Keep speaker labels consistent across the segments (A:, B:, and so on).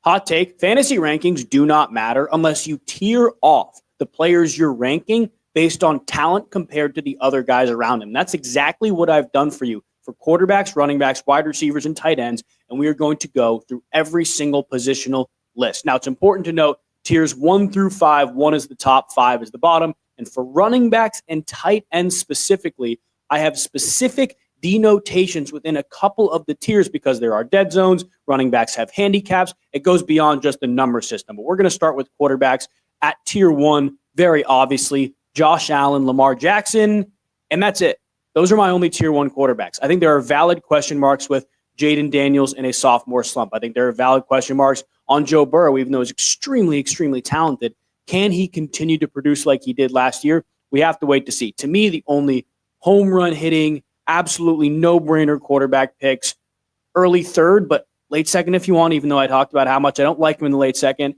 A: hot take, fantasy rankings do not matter unless you tier off the players you're ranking based on talent compared to the other guys around him. That's exactly what I've done for you for quarterbacks, running backs, wide receivers, and tight ends, and we are going to go through every single positional list. Now, it's important to note tiers 1 through 5, 1 is the top, 5 is the bottom, and for running backs and tight ends specifically, I have specific denotations within a couple of the tiers because there are dead zones, running backs have handicaps. It goes beyond just the number system, but we're going to start with quarterbacks at tier 1, very obviously, Josh Allen, Lamar Jackson, and that's it. Those are my only tier 1 quarterbacks. I think there are valid question marks with Jaden Daniels in a sophomore slump. I think there are valid question marks on Joe Burrow, even though he's extremely, extremely talented. Can he continue to produce like he did last year? We have to wait to see. To me, the only home run hitting, absolutely no-brainer quarterback picks, early third, but late second if you want, even though I talked about how much I don't like him in the late second.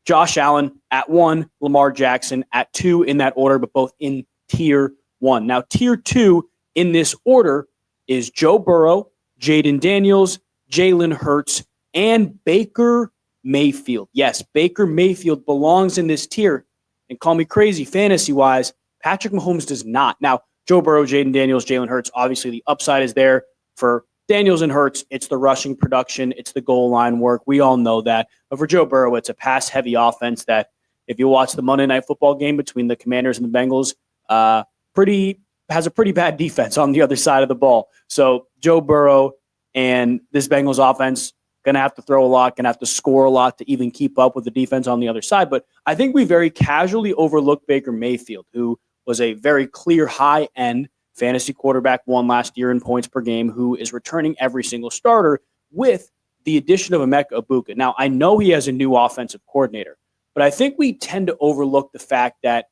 A: Josh Allen at 1, Lamar Jackson at 2 in that order, but both in tier 1. Now, tier 2 in this order is Joe Burrow, Jaden Daniels, Jalen Hurts, and Baker Mayfield. Yes, Baker Mayfield belongs in this tier. And call me crazy fantasy-wise, Patrick Mahomes does not. Now, Joe Burrow, Jaden Daniels, Jalen Hurts, obviously the upside is there. For Daniels and Hurts, it's the rushing production, it's the goal line work. We all know that. But for Joe Burrow, it's a pass-heavy offense that, if you watch the Monday Night Football game between the Commanders and the Bengals, has a pretty bad defense on the other side of the ball. So Joe Burrow and this Bengals offense going to have to throw a lot, going to have to score a lot to even keep up with the defense on the other side. But I think we very casually overlooked Baker Mayfield, who was a very clear high-end fantasy quarterback, won last year in points per game, who is returning every single starter with the addition of Emeka Egbuka. Now, I know he has a new offensive coordinator, but I think we tend to overlook the fact that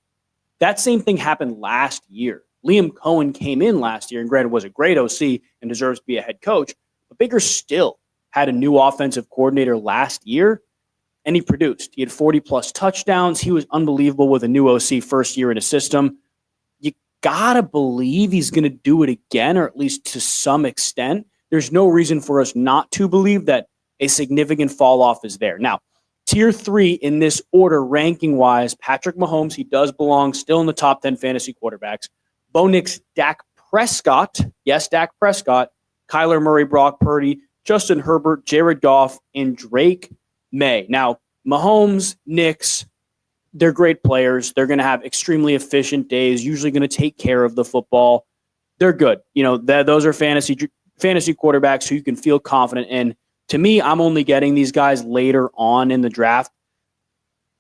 A: that same thing happened last year. Liam Cohen came in last year, and granted was a great OC and deserves to be a head coach, but Baker still had a new offensive coordinator last year, and he produced. He had 40-plus touchdowns. He was unbelievable with a new OC first year in a system. You got to believe he's going to do it again, or at least to some extent. There's no reason for us not to believe that a significant fall-off is there. Now, tier 3 in this order, ranking-wise, Patrick Mahomes, he does belong still in the top 10 fantasy quarterbacks. Bo Nix, Dak Prescott, yes, Dak Prescott, Kyler Murray, Brock Purdy, Justin Herbert, Jared Goff, and Drake May. Now, Mahomes, Nix, they're great players. They're going to have extremely efficient days, usually going to take care of the football. They're good. You know, those are fantasy quarterbacks who you can feel confident in. To me, I'm only getting these guys later on in the draft.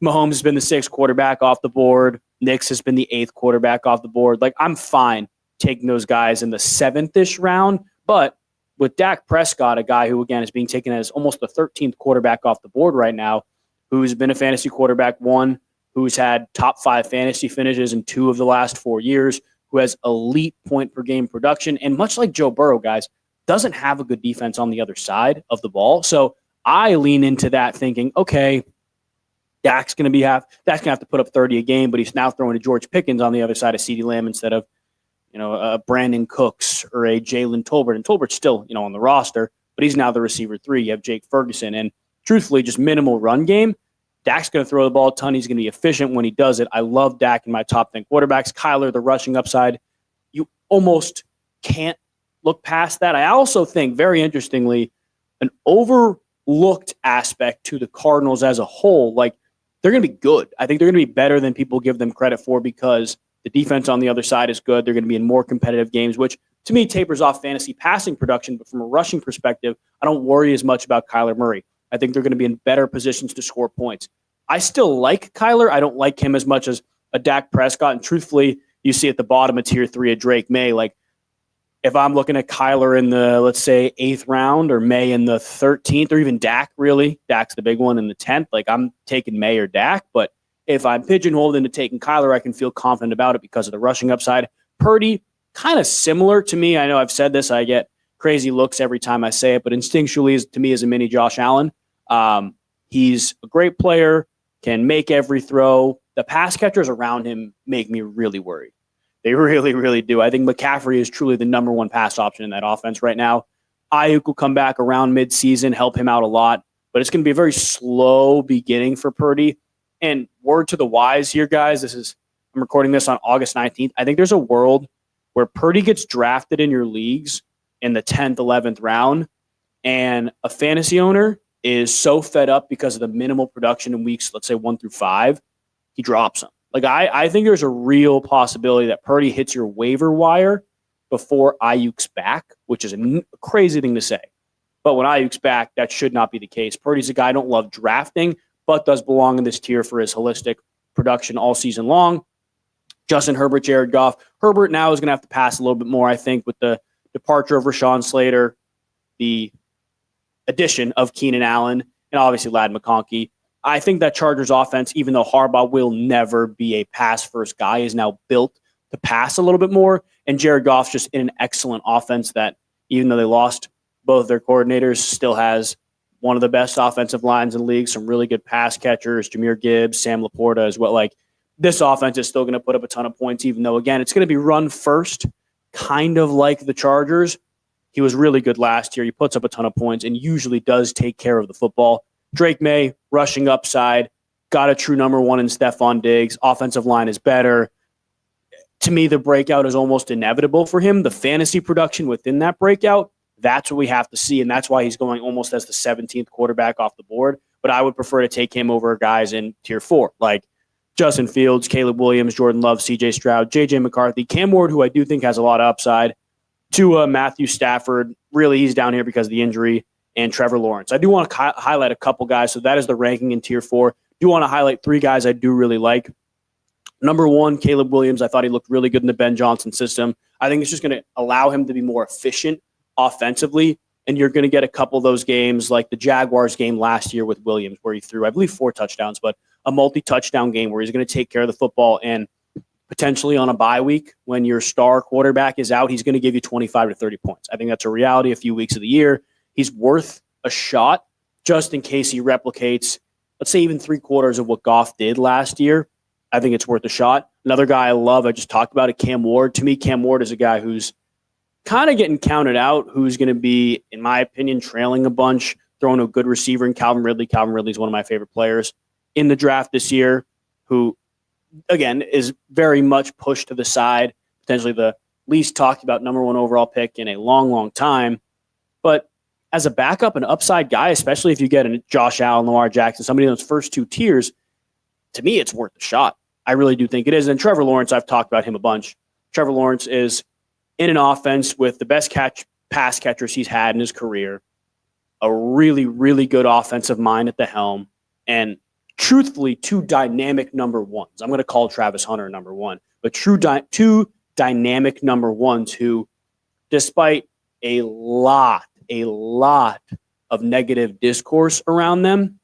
A: Mahomes has been the 6th quarterback off the board. Nix has been the 8th quarterback off the board. Like, I'm fine taking those guys in the 7th-ish round, but with Dak Prescott, a guy who, again, is being taken as almost the 13th quarterback off the board right now, who's been a fantasy quarterback, one, who's had top 5 fantasy finishes in 2 of the last 4 years, who has elite point-per-game production, and much like Joe Burrow, guys, doesn't have a good defense on the other side of the ball. So I lean into that thinking, okay, Dak's going to have to put up 30 a game, but he's now throwing to George Pickens on the other side of CeeDee Lamb instead of, a Brandon Cooks or a Jalen Tolbert. And Tolbert's still, on the roster, but he's now the receiver 3. You have Jake Ferguson. And truthfully, just minimal run game. Dak's going to throw the ball a ton. He's going to be efficient when he does it. I love Dak in my top 10 quarterbacks. Kyler, the rushing upside, you almost can't look past that. I also think, very interestingly, an overlooked aspect to the Cardinals as a whole, like, they're going to be good. I think they're going to be better than people give them credit for because the defense on the other side is good. They're going to be in more competitive games, which to me tapers off fantasy passing production. But from a rushing perspective, I don't worry as much about Kyler Murray. I think they're going to be in better positions to score points. I still like Kyler. I don't like him as much as a Dak Prescott. And truthfully, you see at the bottom of tier 3 a Drake May. Like, if I'm looking at Kyler in the, let's say, 8th round or May in the 13th, or even Dak, really, Dak's the big one in the 10th, like, I'm taking May or Dak. But if I'm pigeonholed into taking Kyler, I can feel confident about it because of the rushing upside. Purdy, kind of similar to me. I know I've said this. I get crazy looks every time I say it, but instinctually, to me, is a mini Josh Allen. He's a great player, can make every throw. The pass catchers around him make me really worried. They really, really do. I think McCaffrey is truly the number 1 pass option in that offense right now. Ayuk will come back around midseason, help him out a lot. but it's going to be a very slow beginning for Purdy. And word to the wise here, guys, I'm recording this on August 19th. I think there's a world where Purdy gets drafted in your leagues in the 10th, 11th round, and a fantasy owner is so fed up because of the minimal production in weeks, let's say 1 through 5, he drops him. Like, I think there's a real possibility that Purdy hits your waiver wire before Ayuk's back, which is a crazy thing to say. But when Ayuk's back, that should not be the case. Purdy's a guy I don't love drafting, but does belong in this tier for his holistic production all season long. Justin Herbert, Jared Goff. Herbert now is going to have to pass a little bit more, I think, with the departure of Rashawn Slater, the addition of Keenan Allen, and obviously Ladd McConkey. I think that Chargers offense, even though Harbaugh will never be a pass-first guy, is now built to pass a little bit more. And Jared Goff's just in an excellent offense that, even though they lost both their coordinators, still has one of the best offensive lines in the league, some really good pass catchers, Jahmyr Gibbs, Sam Laporta as well. Like, this offense is still going to put up a ton of points, even though, again, it's going to be run first, kind of like the Chargers. He was really good last year. He puts up a ton of points and usually does take care of the football. Drake May, rushing upside, got a true number one in Stephon Diggs. Offensive line is better. To me, the breakout is almost inevitable for him. The fantasy production within that breakout, that's what we have to see, and that's why he's going almost as the 17th quarterback off the board. But I would prefer to take him over guys in tier 4, like Justin Fields, Caleb Williams, Jordan Love, C.J. Stroud, J.J. McCarthy, Cam Ward, who I do think has a lot of upside, Tua, Matthew Stafford. Really, he's down here because of the injury, and Trevor Lawrence. I do want to highlight a couple guys, so that is the ranking in tier 4. Do want to highlight 3 guys I do really like. Number 1, Caleb Williams. I thought he looked really good in the Ben Johnson system. I think it's just going to allow him to be more efficient offensively, and you're going to get a couple of those games like the Jaguars game last year with Williams where he threw, I believe, 4 touchdowns, but a multi-touchdown game where he's going to take care of the football, and potentially on a bye week when your star quarterback is out, he's going to give you 25 to 30 points. I think that's a reality a few weeks of the year. He's worth a shot just in case he replicates, let's say, even 3/4 of what Goff did last year. I think it's worth a shot. Another guy I love, I just talked about it, Cam Ward. To me, Cam Ward is a guy who's kind of getting counted out, who's going to be, in my opinion, trailing a bunch, throwing a good receiver in Calvin Ridley. Calvin Ridley is one of my favorite players in the draft this year, who, again, is very much pushed to the side, potentially the least talked about number 1 overall pick in a long, long time. But as a backup and upside guy, especially if you get a Josh Allen, Lamar Jackson, somebody in those first 2 tiers, to me, it's worth a shot. I really do think it is. And Trevor Lawrence, I've talked about him a bunch. Trevor Lawrence is in an offense with the best pass catchers he's had in his career, a really, really good offensive mind at the helm, and truthfully, 2 dynamic number 1s. I'm going to call Travis Hunter number 1, but 2 dynamic number 1s who, despite a lot of negative discourse around them,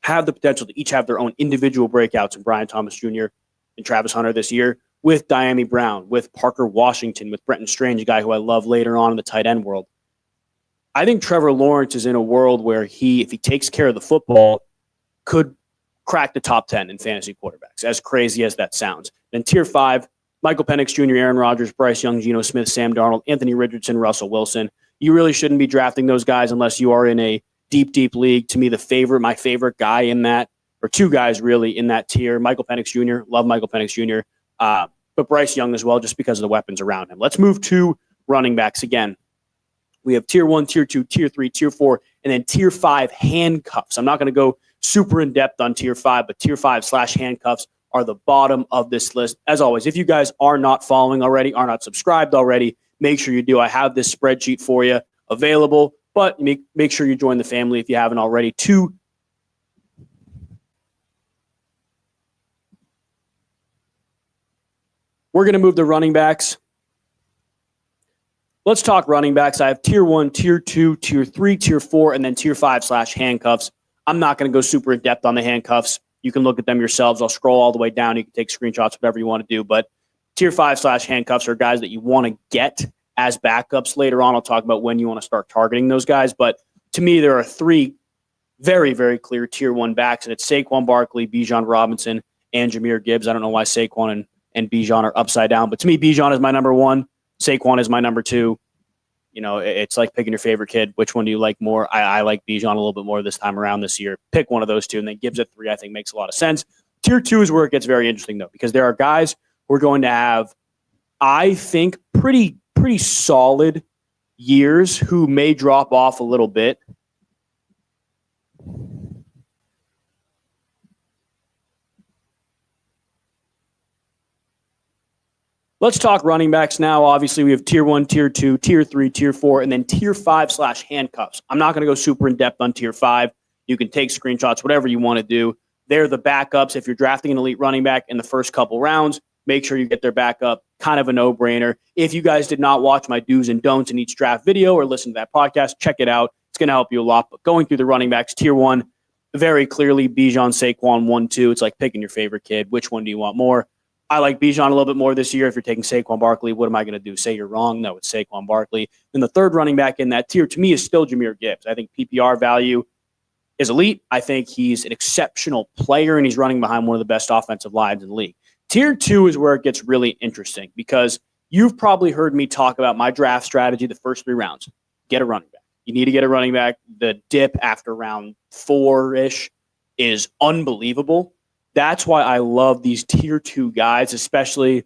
A: have the potential to each have their own individual breakouts in Brian Thomas Jr. and Travis Hunter this year, with Diami Brown, with Parker Washington, with Brenton Strange, a guy who I love later on in the tight end world. I think Trevor Lawrence is in a world where if he takes care of the football, could crack the top 10 in fantasy quarterbacks, as crazy as that sounds. Then tier 5, Michael Penix Jr., Aaron Rodgers, Bryce Young, Geno Smith, Sam Darnold, Anthony Richardson, Russell Wilson. You really shouldn't be drafting those guys unless you are in a deep league. To me, my favorite guy in that, or 2 guys really in that tier, Michael Penix Jr., love Michael Penix Jr., but Bryce Young as well, just because of the weapons around him. Let's move to running backs again. We have tier 1, tier 2, tier 3, tier 4, and then tier 5 handcuffs. I'm not going to go super in depth on tier 5, but tier 5/handcuffs are the bottom of this list. As always, if you guys are not following already, are not subscribed already, make sure you do. I have this spreadsheet for you available, but make sure you join the family if you haven't already. We're going to move the running backs. Let's talk running backs. I have tier 1, tier 2, tier 3, tier 4, and then tier 5/handcuffs. I'm not going to go super in depth on the handcuffs. You can look at them yourselves. I'll scroll all the way down. You can take screenshots, whatever you want to do. But tier 5/handcuffs are guys that you want to get as backups later on. I'll talk about when you want to start targeting those guys. But to me, there are 3 very, very clear tier 1 backs, and it's Saquon Barkley, Bijan Robinson, and Jahmyr Gibbs. I don't know why Saquon and Bijan are upside down, but to me, Bijan is my number 1. Saquon is my number 2. It's like picking your favorite kid. Which one do you like more? I like Bijan a little bit more this time around this year. Pick one of those two, and then Gibbs at 3, I think, makes a lot of sense. Tier 2 is where it gets very interesting, though, because there are guys who are going to have, I think, pretty solid years who may drop off a little bit. Let's talk running backs now. Obviously, we have tier 1, tier 2, tier 3, tier 4, and then tier 5 / handcuffs. I'm not going to go super in depth on tier 5. You can take screenshots, whatever you want to do. They're the backups. If you're drafting an elite running back in the first couple rounds, make sure you get their backup. Kind of a no-brainer. If you guys did not watch my do's and don'ts in each draft video or listen to that podcast, check it out. It's going to help you a lot. But going through the running backs, tier 1, very clearly Bijan, Saquon, 1, 2. It's like picking your favorite kid. Which one do you want more? I like Bijan a little bit more this year. If you're taking Saquon Barkley, what am I going to do? Say you're wrong? No, it's Saquon Barkley. Then the third running back in that tier, to me, is still Jahmyr Gibbs. I think PPR value is elite. I think he's an exceptional player, and he's running behind one of the best offensive lines in the league. Tier 2 is where it gets really interesting because you've probably heard me talk about my draft strategy the first 3 rounds. Get a running back. You need to get a running back. The dip after round 4-ish is unbelievable. That's why I love these tier 2 guys, especially,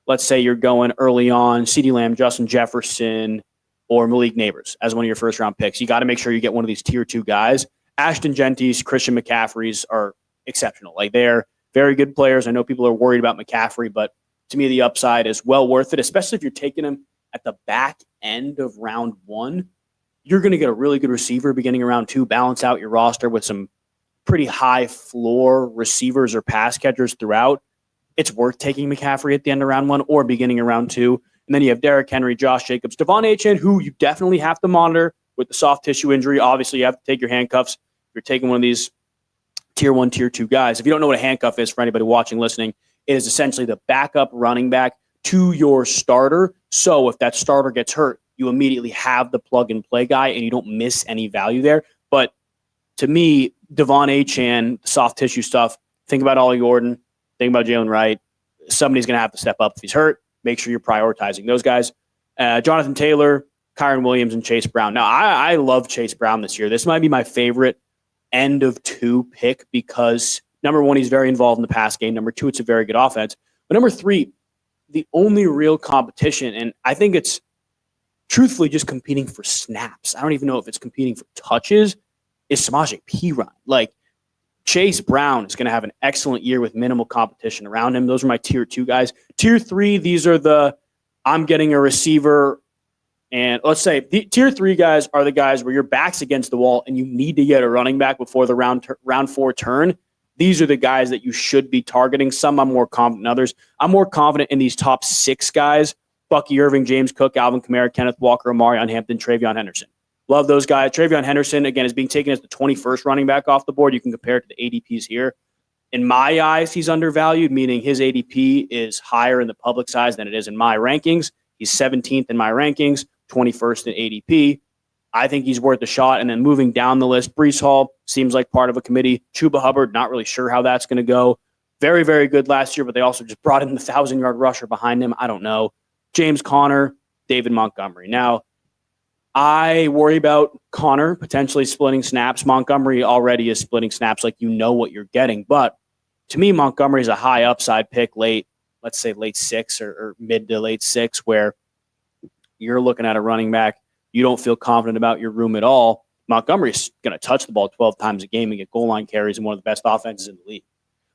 A: let's say you're going early on, CeeDee Lamb, Justin Jefferson, or Malik Neighbors as one of your first-round picks. You got to make sure you get one of these tier 2 guys. Ashton Genty's, Christian McCaffrey's are exceptional. Like, they're very good players. I know people are worried about McCaffrey, but to me, the upside is well worth it, especially if you're taking him at the back end of round 1. You're going to get a really good receiver beginning of round 2, balance out your roster with some pretty high floor receivers or pass catchers throughout. It's worth taking McCaffrey at the end of round 1 or beginning of round 2. And then you have Derrick Henry, Josh Jacobs, Devon Achane, who you definitely have to monitor with the soft tissue injury. Obviously, you have to take your handcuffs. If you're taking one of these tier 1, tier 2 guys. If you don't know what a handcuff is, for anybody watching, listening, it is essentially the backup running back to your starter. So if that starter gets hurt, you immediately have the plug-and-play guy, and you don't miss any value there. But to me, Devon Achane, soft tissue stuff, think about Ollie Gordon, think about Jalen Wright. Somebody's going to have to step up if he's hurt. Make sure you're prioritizing those guys. Jonathan Taylor, Kyron Williams, and Chase Brown. Now, I love Chase Brown this year. This might be my favorite end of 2 pick because, number 1, he's very involved in the pass game. Number 2, it's a very good offense. But number 3, the only real competition, and I think it's truthfully just competing for snaps. I don't even know if it's competing for touches, is Samaje Perine. Like, Chase Brown is going to have an excellent year with minimal competition around him. Those are my tier 2 guys. Tier 3, these are I'm getting a receiver. And let's say the tier 3 guys are the guys where your back's against the wall and you need to get a running back before the round 4 turn. These are the guys that you should be targeting. Some I'm more confident in others. I'm more confident in these top 6 guys: Bucky Irving, James Cook, Alvin Kamara, Kenneth Walker, Omarion Hampton, Travion Henderson. Love those guys. Travion Henderson, again, is being taken as the 21st running back off the board. You can compare it to the ADPs here. In my eyes, he's undervalued, meaning his ADP is higher in the public size than it is in my rankings. He's 17th in my rankings, 21st in ADP. I think he's worth a shot. And then moving down the list, Breece Hall seems like part of a committee. Chuba Hubbard, not really sure how that's going to go. Very, very good last year, but they also just brought in the 1,000-yard rusher behind him. I don't know. James Conner, David Montgomery. Now, I worry about Conner potentially splitting snaps. Montgomery already is splitting snaps, like you know what you're getting. But to me, Montgomery is a high upside pick let's say late 6 or mid to late 6, where you're looking at a running back. You don't feel confident about your room at all. Montgomery's going to touch the ball 12 times a game and get goal line carries in one of the best offenses in the league.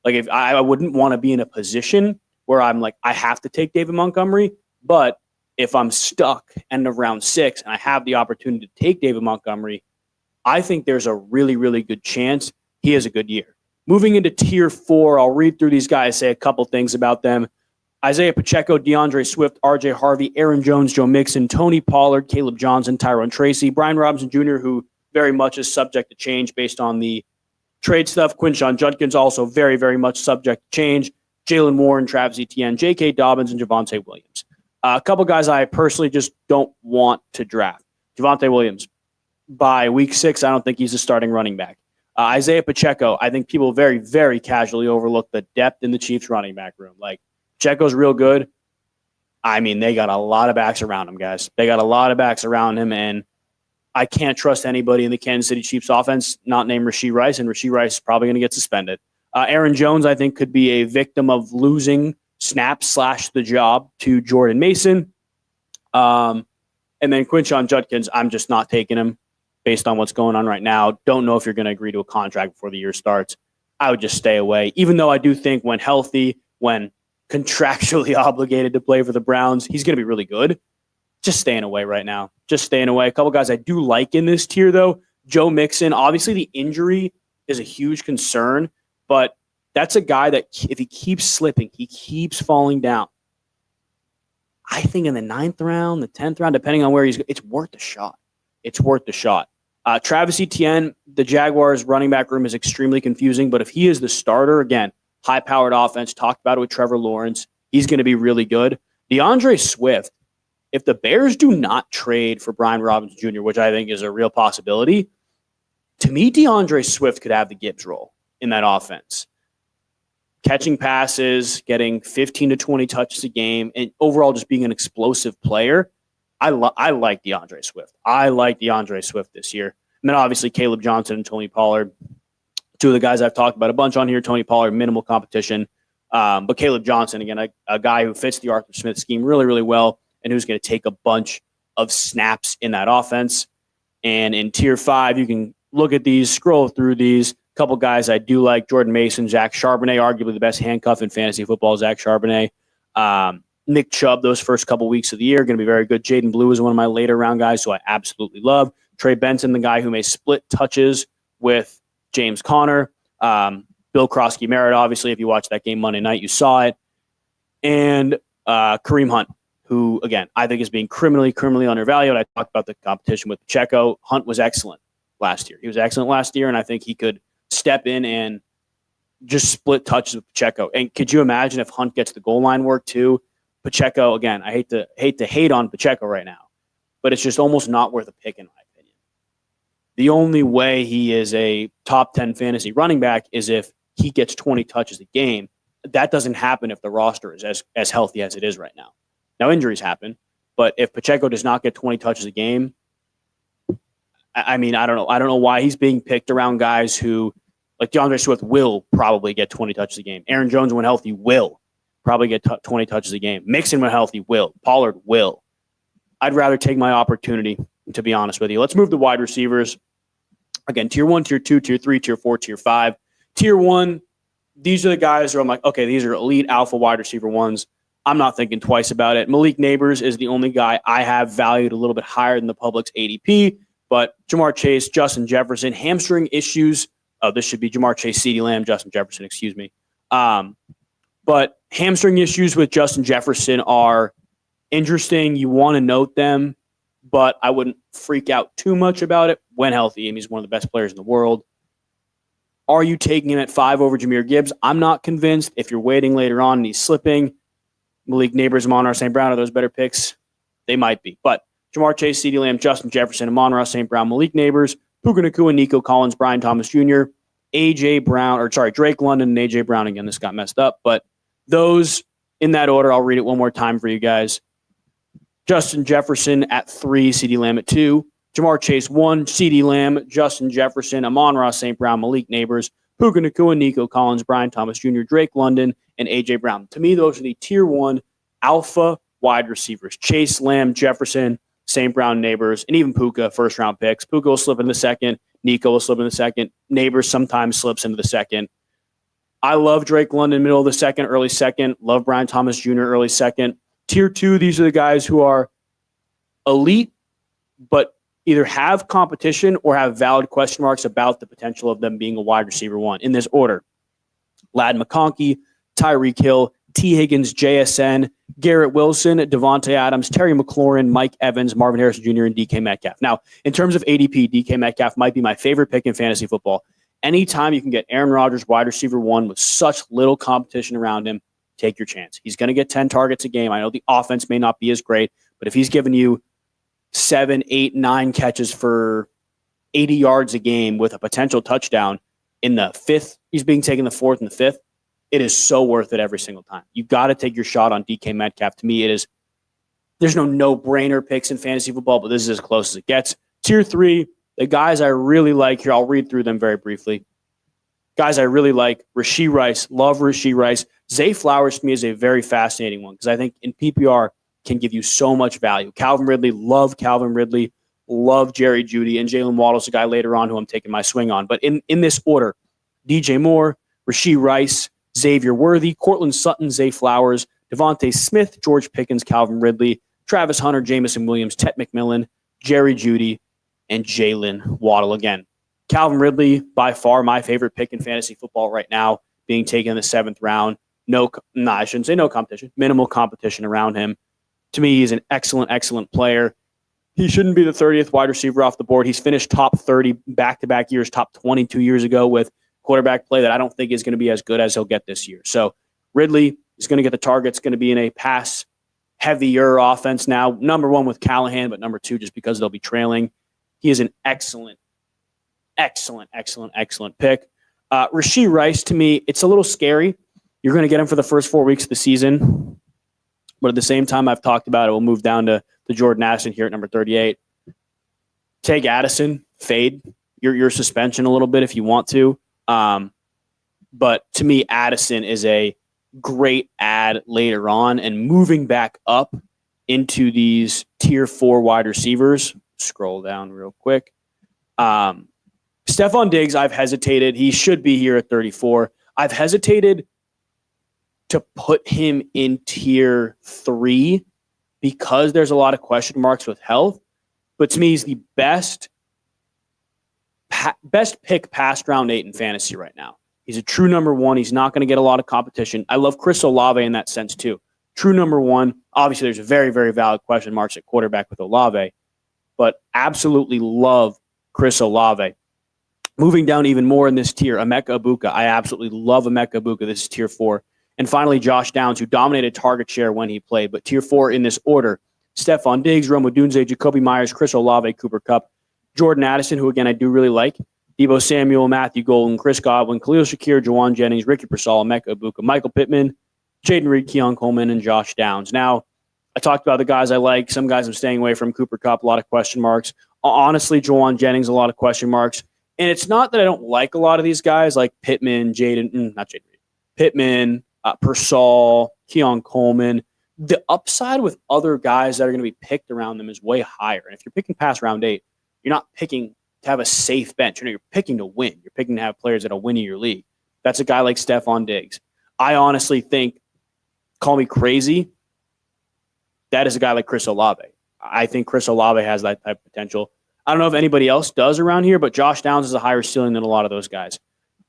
A: Like, if I wouldn't want to be in a position where I'm like, I have to take David Montgomery, but if I'm stuck end of round 6 and I have the opportunity to take David Montgomery, I think there's a really, really good chance he has a good year. Moving into tier 4, I'll read through these guys, say a couple things about them. Isaiah Pacheco, DeAndre Swift, RJ Harvey, Aaron Jones, Joe Mixon, Tony Pollard, Caleb Johnson, Tyrone Tracy, Brian Robinson Jr., who very much is subject to change based on the trade stuff. Quinshon Judkins also very, very much subject to change. Jalen Warren, Travis Etienne, J.K. Dobbins, and Javonte Williams. A couple guys I personally just don't want to draft. Javonte Williams, by week 6, I don't think he's a starting running back. Isaiah Pacheco, I think people very, very casually overlook the depth in the Chiefs running back room. Like, Pacheco's real good. I mean, they got a lot of backs around him, guys. They got a lot of backs around him, and I can't trust anybody in the Kansas City Chiefs offense not named Rashee Rice, and Rashee Rice is probably going to get suspended. Aaron Jones, I think, could be a victim of losing snaps / the job to Jordan Mason. And then Quinshon Judkins, I'm just not taking him based on what's going on right now. Don't know if you're going to agree to a contract before the year starts. I would just stay away, even though I do think when healthy, when contractually obligated to play for the Browns, he's going to be really good. Just staying away right now. Just staying away. A couple guys I do like in this tier, though. Joe Mixon. Obviously, the injury is a huge concern, but that's a guy that if he keeps slipping, he keeps falling down. I think in the 9th round, the 10th round, depending on where he's, it's worth a shot. It's worth the shot. Travis Etienne, the Jaguars running back room is extremely confusing, but if he is the starter, again, high-powered offense, talked about it with Trevor Lawrence, he's going to be really good. DeAndre Swift, if the Bears do not trade for Brian Robinson Jr., which I think is a real possibility, to me, DeAndre Swift could have the Gibbs role in that offense. Catching passes, getting 15 to 20 touches a game, and overall just being an explosive player. I like DeAndre Swift. I like DeAndre Swift this year. And then obviously Caleb Johnson and Tony Pollard, two of the guys I've talked about a bunch on here. Tony Pollard, minimal competition. But Caleb Johnson, again, a guy who fits the Arthur Smith scheme really, really well and who's going to take a bunch of snaps in that offense. And in Tier 5, you can look at these, scroll through these. A couple guys I do like, Jordan Mason, Zach Charbonnet, arguably the best handcuff in fantasy football, Zach Charbonnet. Nick Chubb, those first couple weeks of the year, going to be very good. Jaden Blue is one of my later round guys who I absolutely love. Trey Benson, the guy who may split touches with James Conner. Bill Croskey-Merritt, obviously, if you watched that game Monday night, you saw it. And Kareem Hunt, who, again, I think is being criminally undervalued. I talked about the competition with Pacheco. Hunt was excellent last year. He was excellent last year, and I think he could step in and just split touches with Pacheco. And could you imagine if Hunt gets the goal line work too? Pacheco, again, I hate to hate on Pacheco right now, but it's just almost not worth a pick in my opinion. The only way he is a top 10 fantasy running back is if he gets 20 touches a game. That doesn't happen if the roster is as healthy as it is right now. Now, injuries happen, but if Pacheco does not get 20 touches a game, I mean, I don't know. I don't know why he's being picked around guys who, like DeAndre Swift, will probably get 20 touches a game. Aaron Jones, when healthy, will probably get 20 touches a game. Mixon, when healthy, will. Pollard will. I'd rather take my opportunity, to be honest with you. Let's move to wide receivers. Again, Tier 1, Tier 2, Tier 3, Tier 4, Tier 5. Tier 1, these are the guys where I'm like, okay, these are elite alpha wide receiver ones. I'm not thinking twice about it. Malik Neighbors is the only guy I have valued a little bit higher than the public's ADP, but Jamar Chase, Justin Jefferson, hamstring issues. This should be Jamar Chase, CeeDee Lamb, Justin Jefferson, excuse me. But hamstring issues with Justin Jefferson are interesting. You want to note them, but I wouldn't freak out too much about it when healthy. And he's one of the best players in the world. Are you taking him at 5 over Jahmyr Gibbs? I'm not convinced. If you're waiting later on and he's slipping, Malik Neighbors, Amon-Ra St. Brown, are those better picks? They might be. But Jamar Chase, CeeDee Lamb, Justin Jefferson, Amon-Ra St. Brown, Malik Neighbors, Puka Nacua, Nico Collins, Brian Thomas Jr., Drake London, and A.J. Brown. Again, this got messed up. But those, in that order, I'll read it one more time for you guys. Justin Jefferson at 3, CeeDee Lamb at 2. Jamar Chase 1, CeeDee Lamb, Justin Jefferson, Amon-Ra St. Brown, Malik Neighbors, Puka Nacua, Nico Collins, Brian Thomas Jr., Drake London, and A.J. Brown. To me, those are the Tier 1 alpha wide receivers. Chase, Lamb, Jefferson, St. Brown, Neighbors, and even Puka, first-round picks. Puka will slip in the second. Nico will slip in the second. Neighbors sometimes slips into the second. I love Drake London, middle of the second, early second. Love Brian Thomas Jr., early second. Tier 2, these are the guys who are elite, but either have competition or have valid question marks about the potential of them being a wide receiver 1. In this order, Ladd McConkey, Tyreek Hill, T. Higgins, JSN, Garrett Wilson, Devontae Adams, Terry McLaurin, Mike Evans, Marvin Harrison Jr., and DK Metcalf. Now, in terms of ADP, DK Metcalf might be my favorite pick in fantasy football. Anytime you can get Aaron Rodgers, wide receiver 1, with such little competition around him, take your chance. He's going to get 10 targets a game. I know the offense may not be as great, but if he's giving you 7, 8, 9 catches for 80 yards a game with a potential touchdown in the 5th, he's being taken the 4th and the 5th, it is so worth it every single time. You've got to take your shot on DK Metcalf. To me, it is there's no no-brainer picks in fantasy football, but this is as close as it gets. Tier 3, the guys I really like here, I'll read through them very briefly. Guys I really like, Rashee Rice, love Rashee Rice. Zay Flowers to me is a very fascinating one because I think in PPR can give you so much value. Calvin Ridley, love Calvin Ridley, love Jerry Jeudy, and Jalen Waddle's a guy later on who I'm taking my swing on. But in this order, DJ Moore, Rashee Rice, Xavier Worthy, Cortland Sutton, Zay Flowers, Devontae Smith, George Pickens, Calvin Ridley, Travis Hunter, Jamison Williams, Ted McMillan, Jerry Jeudy, and Jalen Waddle again. Calvin Ridley, by far my favorite pick in fantasy football right now, being taken in the 7th round. I shouldn't say no competition. Minimal competition around him. To me, he's an excellent player. He shouldn't be the 30th wide receiver off the board. He's finished top 30 back-to-back years, top 22 years ago with quarterback play that I don't think is going to be as good as he'll get this year. So Ridley is going to get the targets, going to be in a pass-heavier offense now. Number 1 with Callahan, but number 2 just because they'll be trailing. He is an excellent pick. Rashee Rice, to me, it's a little scary. You're going to get him for the first 4 weeks of the season. But at the same time, I've talked about it. We'll move down to Jordan Addison here at number 38. Take Addison, fade your suspension a little bit if you want to. But to me, Addison is a great add later on. And moving back up into these tier 4 wide receivers, scroll down real quick. Stephon Diggs, I've hesitated. He should be here at 34. I've hesitated to put him in tier 3 because there's a lot of question marks with health. But to me, he's the best pick past round 8 in fantasy right now. He's a true number 1. He's not going to get a lot of competition. I love Chris Olave in that sense too. True number 1. Obviously, there's a very, very valid question marks at quarterback with Olave. But absolutely love Chris Olave. Moving down even more in this tier, Emeka Egbuka. I absolutely love Emeka Egbuka. This is tier 4. And finally, Josh Downs, who dominated target share when he played. But tier 4 in this order, Stephon Diggs, Rome Odunze, Jacoby Myers, Chris Olave, Cooper Kupp, Jordan Addison, who, again, I do really like, Deebo Samuel, Matthew Golden, Chris Godwin, Khalil Shakir, Jawan Jennings, Ricky Pearsall, Emeka Egbuka, Michael Pittman, Jaden Reed, Keon Coleman, and Josh Downs. Now, I talked about the guys I like. Some guys I'm staying away from. Cooper Kupp, a lot of question marks. Honestly, Jawan Jennings, a lot of question marks. And it's not that I don't like a lot of these guys like Pittman, Pittman, Pearsall, Keon Coleman. The upside with other guys that are going to be picked around them is way higher. And if you're picking past round 8, you're not picking to have a safe bench. You're picking to win. You're picking to have players that'll win in your league. That's a guy like Stephon Diggs. I honestly think, call me crazy, that is a guy like Chris Olave. I think Chris Olave has that type of potential. I don't know if anybody else does around here, but Josh Downs has a higher ceiling than a lot of those guys.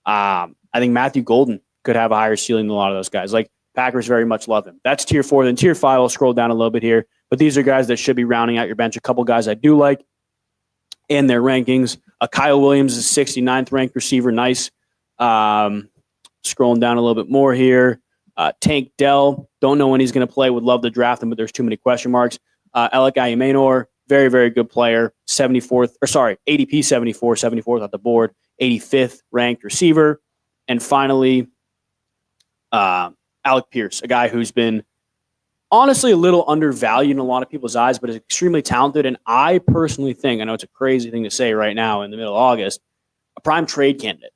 A: I think Matthew Golden could have a higher ceiling than a lot of those guys. Like, Packers very much love him. That's tier 4. Then tier 5, I'll scroll down a little bit here. But these are guys that should be rounding out your bench. A couple guys I do like in their rankings. Kyle Williams is 69th ranked receiver. Nice. Scrolling down a little bit more here. Tank Dell. Don't know when he's going to play. Would love to draft him, but there's too many question marks. Alec Ayumanor. Very, very good player. ADP 74th on the board. 85th ranked receiver. And finally, Alec Pierce, a guy who's been honestly a little undervalued in a lot of people's eyes, but is extremely talented. And I personally think, I know it's a crazy thing to say right now in the middle of August, a prime trade candidate.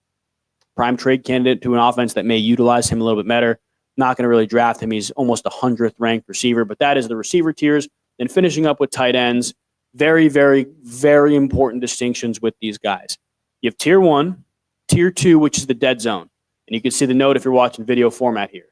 A: Prime trade candidate to an offense that may utilize him a little bit better. Not going to really draft him. He's almost 100th ranked receiver, but that is the receiver tiers. Then finishing up with tight ends, very, very, very important distinctions with these guys. You have tier 1, tier 2, which is the dead zone. And you can see the note if you're watching video format here.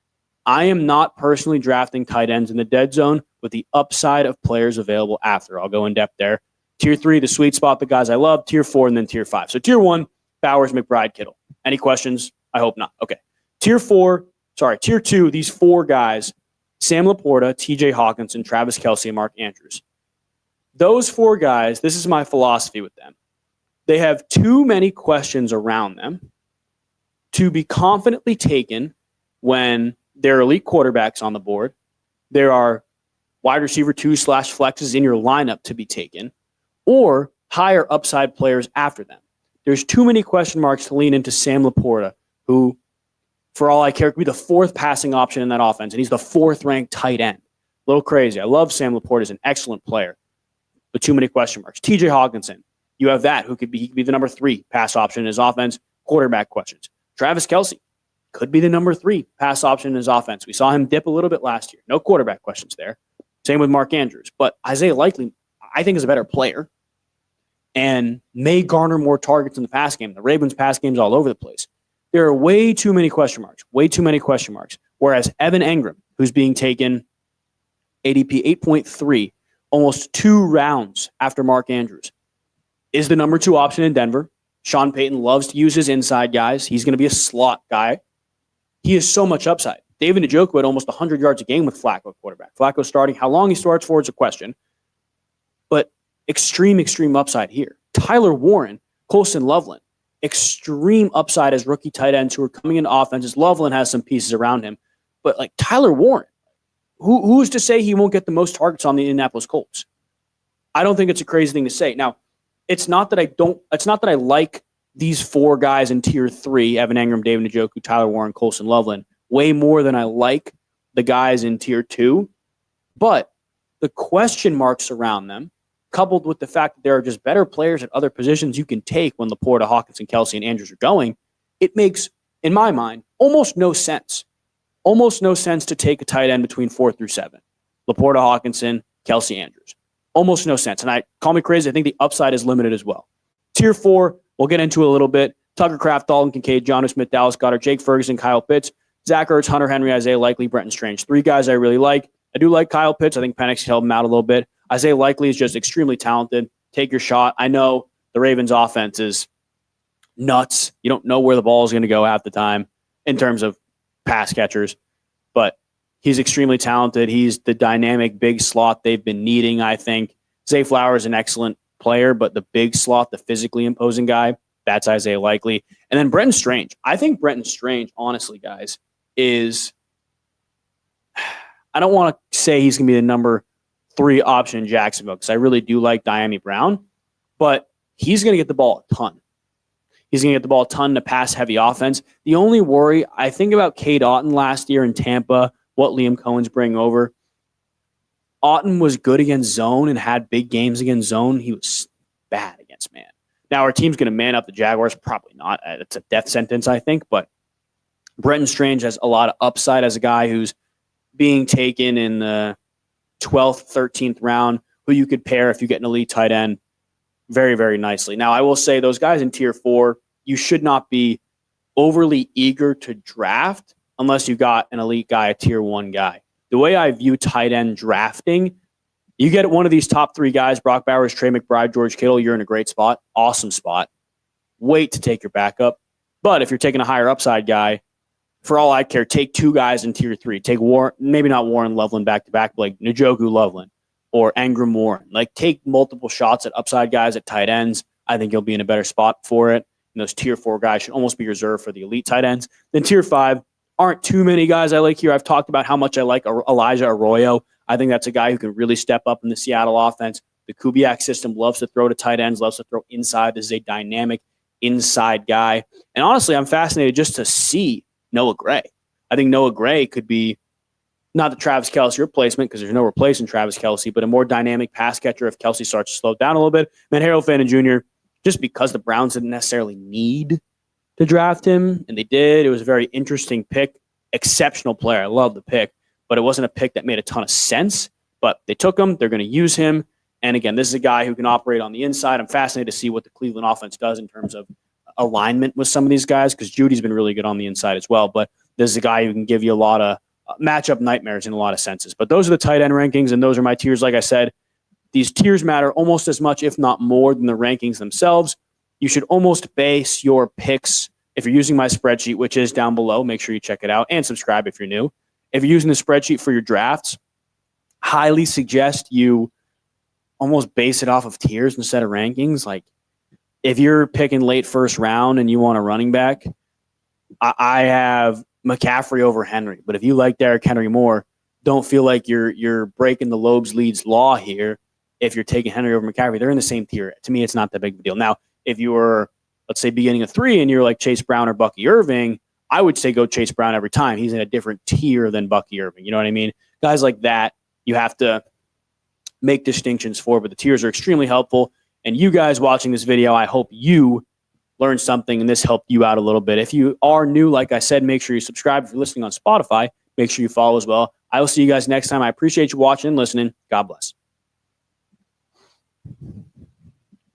A: I am not personally drafting tight ends in the dead zone with the upside of players available after. I'll go in depth there. Tier 3, the sweet spot, the guys I love. Tier 4, and then tier 5. So tier 1, Bowers, McBride, Kittle. Any questions? I hope not. Okay. Tier 2, these 4 guys, Sam Laporta, TJ Hawkinson, Travis Kelce, and Mark Andrews. Those 4 guys, this is my philosophy with them. They have too many questions around them to be confidently taken when there are elite quarterbacks on the board. There are wide receiver 2/flexes in your lineup to be taken, or higher upside players after them. There's too many question marks to lean into Sam Laporta, who, for all I care, could be the 4th passing option in that offense, and he's the 4th ranked tight end. A little crazy. I love Sam Laporte. He's an excellent player, but too many question marks. TJ Hawkinson, you have that. He could be the number 3 pass option in his offense. Quarterback questions. Travis Kelce could be the number 3 pass option in his offense. We saw him dip a little bit last year. No quarterback questions there. Same with Mark Andrews. But Isaiah Likely, I think, is a better player and may garner more targets in the pass game. The Ravens' pass game's all over the place. There are way too many question marks. Whereas Evan Engram, who's being taken ADP 8.3, almost 2 rounds after Mark Andrews, is the number 2 option in Denver. Sean Payton loves to use his inside guys. He's going to be a slot guy. He has so much upside. David Njoku had almost 100 yards a game with Flacco quarterback. Flacco starting. How long he starts for is a question. But extreme upside here. Tyler Warren, Colson Loveland, extreme upside as rookie tight ends who are coming into offenses. Loveland has some pieces around him. But like Tyler Warren, who's to say he won't get the most targets on the Indianapolis Colts? I don't think it's a crazy thing to say. Now, it's not that I like these 4 guys in tier 3, Evan Engram, David Njoku, Tyler Warren, Colson Loveland, way more than I like the guys in tier 2. But the question marks around them, coupled with the fact that there are just better players at other positions you can take when Laporte, Hawkinson, Kelce, and Andrews are going, it makes, in my mind, almost no sense. Almost no sense to take a tight end between 4 through 7. Laporte, Hawkinson, Kelce, Andrews. Almost no sense. And call me crazy, I think the upside is limited as well. Tier 4, we'll get into a little bit. Tucker Kraft, Dalton Kincaid, Jonnu Smith, Dallas Goedert, Jake Ferguson, Kyle Pitts, Zach Ertz, Hunter Henry, Isaiah Likely, Brenton Strange. 3 guys I really like. I do like Kyle Pitts. I think Penix held him out a little bit. Isaiah Likely is just extremely talented. Take your shot. I know the Ravens' offense is nuts. You don't know where the ball is going to go half the time in terms of pass catchers, but he's extremely talented. He's the dynamic big slot they've been needing, I think. Zay Flowers is an excellent player, but the big slot, the physically imposing guy, that's Isaiah Likely. And then Brenton Strange. I think Brenton Strange, honestly, guys, is I don't want to say he's going to be the number 3 option in Jacksonville because I really do like Diami Brown, but he's going to get the ball a ton. He's going to get the ball a ton in a pass-heavy offense. The only worry, I think about Cade Otton last year in Tampa, what Liam Cohen's bringing over. Otton was good against zone and had big games against zone. He was bad against man. Now, our team's going to man up the Jaguars. Probably not. It's a death sentence, I think, but Brenton Strange has a lot of upside as a guy who's being taken in the 12th, 13th round, who you could pair if you get an elite tight end very, very nicely. Now, I will say those guys in tier 4, you should not be overly eager to draft unless you got an elite guy, a tier 1 guy. The way I view tight end drafting, you get one of these top 3 guys, Brock Bowers, Trey McBride, George Kittle, you're in a great spot. Awesome spot. Wait to take your backup. But if you're taking a higher upside guy, for all I care, take 2 guys in tier 3. Take Warren, maybe not Warren Loveland back-to-back, but like Njoku Loveland or Engram Warren. Like take multiple shots at upside guys at tight ends. I think you'll be in a better spot for it. And those tier 4 guys should almost be reserved for the elite tight ends. Then tier 5, aren't too many guys I like here. I've talked about how much I like Elijah Arroyo. I think that's a guy who can really step up in the Seattle offense. The Kubiak system loves to throw to tight ends, loves to throw inside. This is a dynamic inside guy. And honestly, I'm fascinated just to see Noah Gray. I think Noah Gray could be not the Travis Kelce replacement because there's no replacing Travis Kelce, but a more dynamic pass catcher if Kelce starts to slow down a little bit. Man, Harold Fannin Jr., just because the Browns didn't necessarily need to draft him, and they did. It was a very interesting pick. Exceptional player. I love the pick, but it wasn't a pick that made a ton of sense. But they took him. They're going to use him. And again, this is a guy who can operate on the inside. I'm fascinated to see what the Cleveland offense does in terms of alignment with some of these guys because Judy's been really good on the inside as well. But this is a guy who can give you a lot of matchup nightmares in a lot of senses. But those are the tight end rankings, and those are my tiers. Like I said, these tiers matter almost as much, if not more, than the rankings themselves. You should almost base your picks, if you're using my spreadsheet, which is down below, make sure you check it out, and subscribe if you're new. If you're using the spreadsheet for your drafts, highly suggest you almost base it off of tiers instead of rankings. Like, if you're picking late first round and you want a running back, I have McCaffrey over Henry. But if you like Derrick Henry more, don't feel like you're breaking the Loeb's leads law here if you're taking Henry over McCaffrey. They're in the same tier. To me, it's not that big of a deal. Now, if you were, let's say, beginning of 3 and you're like Chase Brown or Bucky Irving, I would say go Chase Brown every time. He's in a different tier than Bucky Irving. You know what I mean? Guys like that, you have to make distinctions for, but the tiers are extremely helpful. And you guys watching this video, I hope you learned something and this helped you out a little bit. If you are new, like I said, make sure you subscribe. If you're listening on Spotify, make sure you follow as well. I will see you guys next time. I appreciate you watching and listening. God bless.